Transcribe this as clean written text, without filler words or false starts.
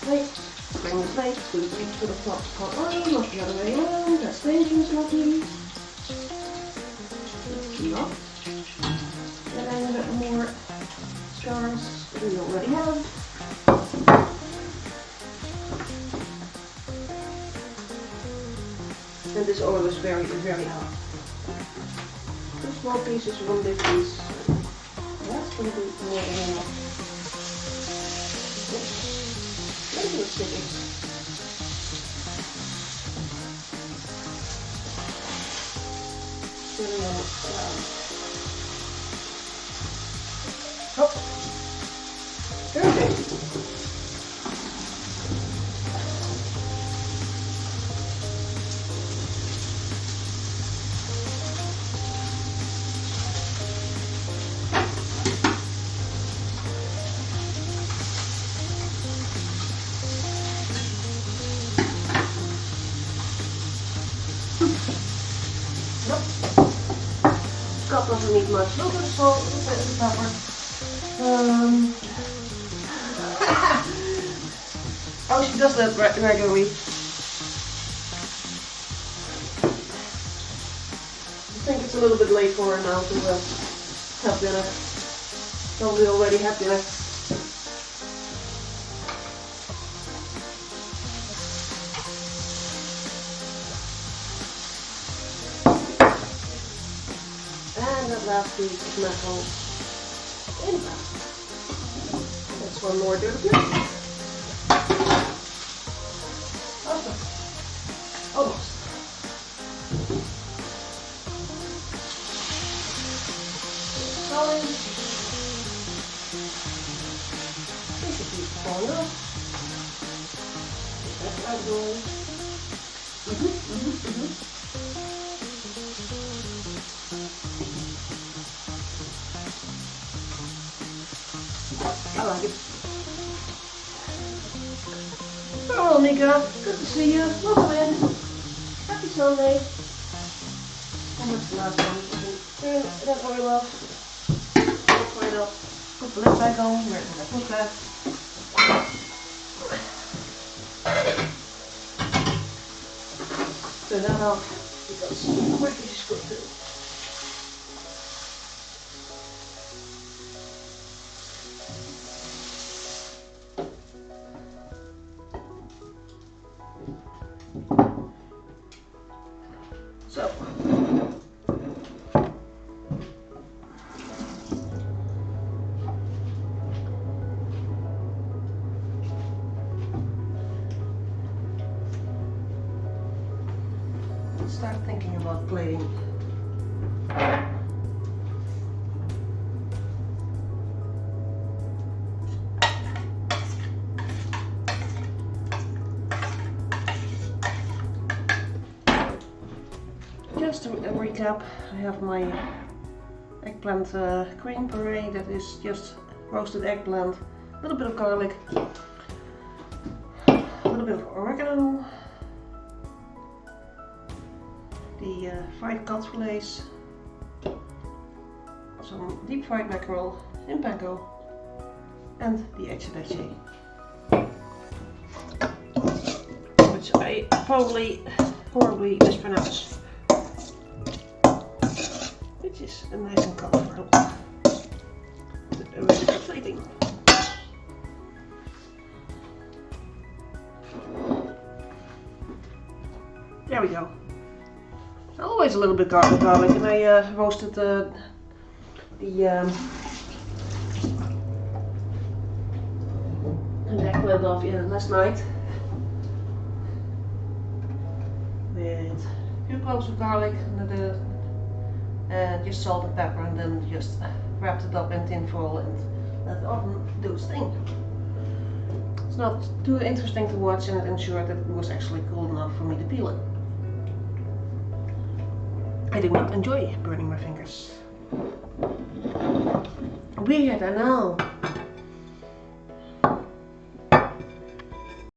plate, bring the plate, put it to the top pot on, not the other way around, that's dangerous, lucky. Keep up. Then a little bit more stars that we already have. And this oil is very, very hot. 2 small pieces, 1 big piece. That's going to be more than enough. Oops. A little bit sticky. Filling them around. Oh. Perfect. Kat doesn't need much. A little bit of salt, a little bit of pepper. Oh, she does that regularly. I think it's a little bit late for her now to have dinner. Probably already had dinner. And that last piece of mackerel in that. That's 1 more dirty plate. Awesome. Almost. Going. This should be falling off. That's right, boys. I like it. Hello, Mika. Good to see you. Welcome in. Happy Sunday. How much the last one? Turn that oil off. Oil up. Put the lid back on. Where did I put that? Turn that off because quickly she's good too. So, let's start thinking about plating. Just to recap, I have my eggplant cream puree that is just roasted eggplant, a little bit of garlic, a little bit of oregano, the fried cod fillets, some deep fried mackerel in panko, and the Escabeche, which I probably horribly mispronounce. Which is a nice and colorful. Really good plating. There we go. Always a little bit garlic, and I roasted the eggplant off last night with a few cloves of garlic and just salt and pepper, and then just wrapped it up in tin foil and let the oven do its thing. It's not too interesting to watch, and it ensured that it was actually cool enough for me to peel it. I do not enjoy burning my fingers. Weird, I know.